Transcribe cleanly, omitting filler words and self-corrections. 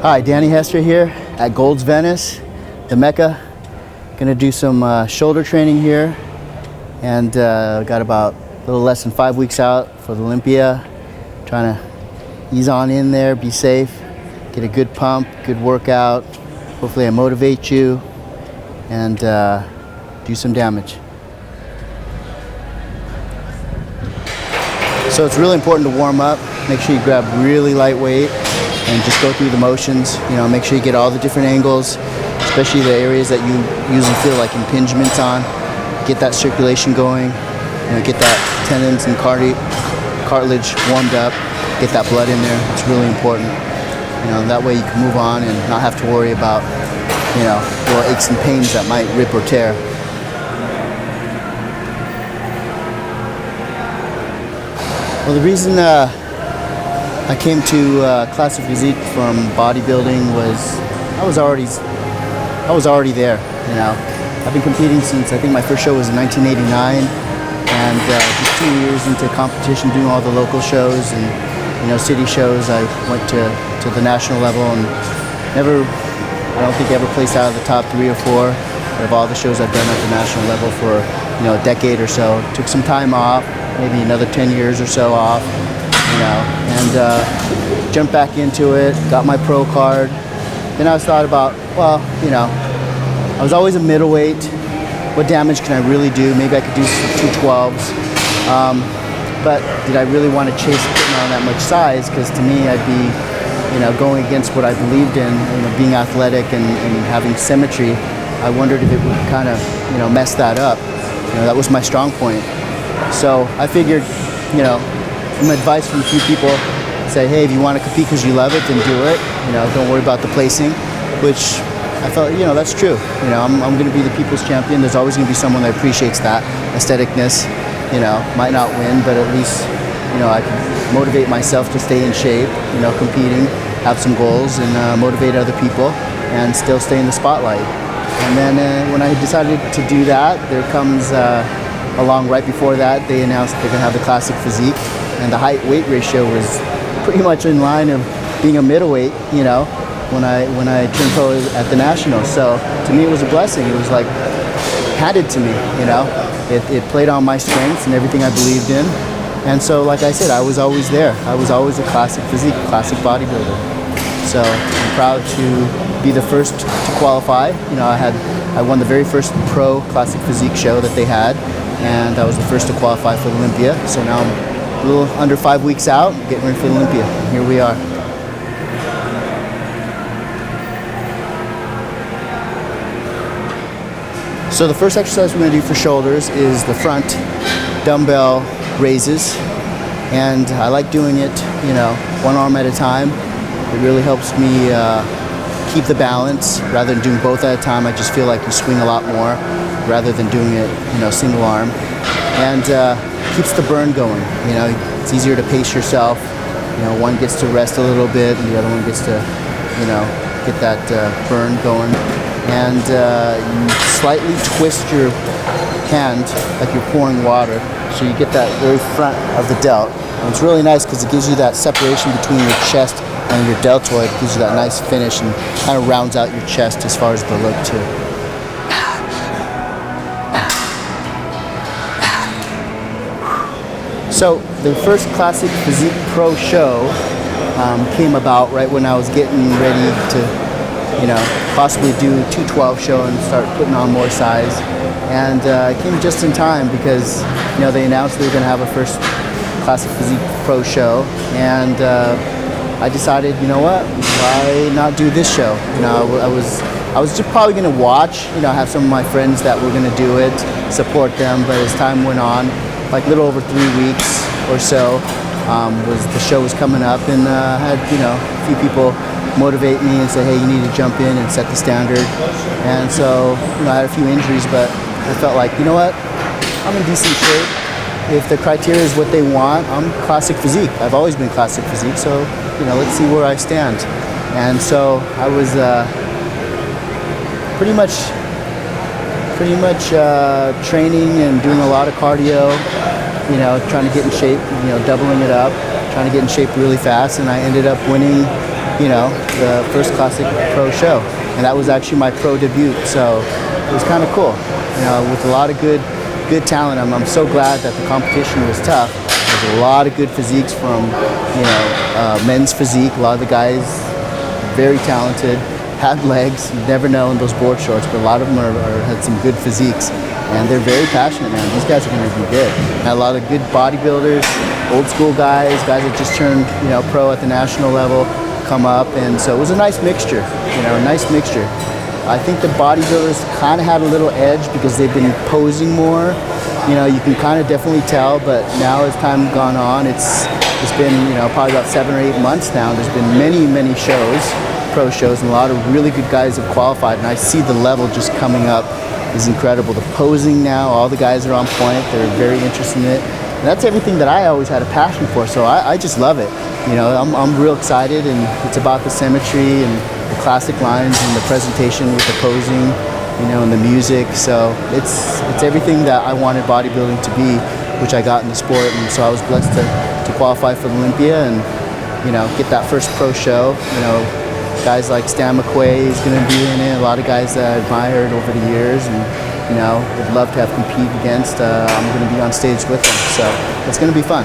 Hi, Danny Hester here at Gold's Venice, the Mecca. Gonna do some shoulder training here, and got about a little less than 5 weeks out for the Olympia. Trying to ease on in there, be safe, get a good pump, good workout. Hopefully I motivate you and do some damage. So it's really important to warm up. Make sure you grab really lightweight and just go through the motions. You know, make sure you get all the different angles, especially the areas that you usually feel like impingements on. Get that circulation going, you know, get that tendons and cartilage warmed up, get that blood in there. It's really important. You know, that way you can move on and not have to worry about, you know, little aches and pains that might rip or tear. Well, the reason I came to Classic Physique from bodybuilding was I was already there. You know, I've been competing since I think my first show was in 1989, and just 2 years into competition, doing all the local shows and, you know, city shows. I went to the national level and I don't think ever placed out of the top 3 or 4 out of all the shows I've done at the national level for, you know, a decade or so. Took some time off, maybe another 10 years or so off. You know, and jumped back into it, got my pro card. Then I was thought about, well, you know, I was always a middleweight. What damage can I really do? Maybe I could do some 212s. But did I really want to chase putting on that much size? Because to me, I'd be, you know, going against what I believed in, you know, being athletic and having symmetry. I wondered if it would kind of, you know, mess that up. You know, that was my strong point. So I figured, you know, some advice from a few people, say, hey, if you want to compete because you love it, then do it. You know, don't worry about the placing, which I felt, you know, that's true. You know, I'm going to be the people's champion. There's always going to be someone that appreciates that aestheticness. You know, might not win, but at least, you know, I can motivate myself to stay in shape, you know, competing, have some goals, and motivate other people, and still stay in the spotlight. And then when I decided to do that, there comes along right before that, they announced they're going to have the Classic Physique, and the height-weight ratio was pretty much in line of being a middleweight, you know, when I turned pro at the Nationals. So to me, it was a blessing. It was like handed to me, you know. It played on my strengths and everything I believed in. And so, like I said, I was always there. I was always a Classic Physique, classic bodybuilder. So I'm proud to be the first to qualify. You know, I won the very first pro Classic Physique show that they had, and I was the first to qualify for the Olympia. So now I'm a little under 5 weeks out, getting ready for the Olympia. Here we are. So the first exercise we're going to do for shoulders is the front dumbbell raises, and I like doing it, you know, one arm at a time. It really helps me keep the balance rather than doing both at a time. I just feel like you swing a lot more rather than doing it, you know, single arm, and keeps the burn going. You know, it's easier to pace yourself. You know, one gets to rest a little bit, and the other one gets to, you know, get that burn going. And you slightly twist your hand like you're pouring water, so you get that very front of the delt. And it's really nice because it gives you that separation between your chest and your deltoid. It gives you that nice finish and kind of rounds out your chest as far as the look too. So the first Classic Physique Pro show came about right when I was getting ready to, you know, possibly do a 212 show and start putting on more size. And it came just in time because, you know, they announced they were going to have a first Classic Physique Pro show, and I decided, you know what, why not do this show? You know, I was just probably going to watch, you know, have some of my friends that were going to do it, support them, but as time went on, like a little over 3 weeks or so, the show was coming up, and I had, you know, a few people motivate me and say, hey, you need to jump in and set the standard. And so, you know, I had a few injuries, but I felt like, you know what, I'm in decent shape. If the criteria is what they want, I'm Classic Physique. I've always been Classic Physique, so, you know, let's see where I stand. And so I was pretty much training and doing a lot of cardio, you know, trying to get in shape, you know, doubling it up, trying to get in shape really fast, and I ended up winning you know, the first Classic Pro show, and that was actually my pro debut. So it was kind of cool, you know, with a lot of good talent. I'm so glad that the competition was tough. There's a lot of good physiques from, you know, men's physique. A lot of the guys very talented, had legs. You never know in those board shorts, but a lot of them had some good physiques, and they're very passionate, man. These guys are going to be good. Had a lot of good bodybuilders, old school guys that just turned, you know, pro at the national level, come up, and so it was a nice mixture, you know, a nice mixture. I think the bodybuilders kind of had a little edge because they've been posing more. You know, you can kind of definitely tell, but now as time gone on, it's been, you know, probably about 7 or 8 months now. There's been many shows, pro shows, and a lot of really good guys have qualified, and I see the level just coming up is incredible. The posing now, all the guys are on point. They're very interested in it. And that's everything that I always had a passion for, so I just love it. You know, I'm real excited, and it's about the symmetry and the classic lines and the presentation with the posing, you know, and the music. So it's everything that I wanted bodybuilding to be, which I got in the sport, and so I was blessed to qualify for the Olympia and, you know, get that first pro show. You know, guys like Stan McQuay is going to be in it. A lot of guys that I admired over the years, and, you know, would love to have compete against. I'm going to be on stage with them, so it's going to be fun.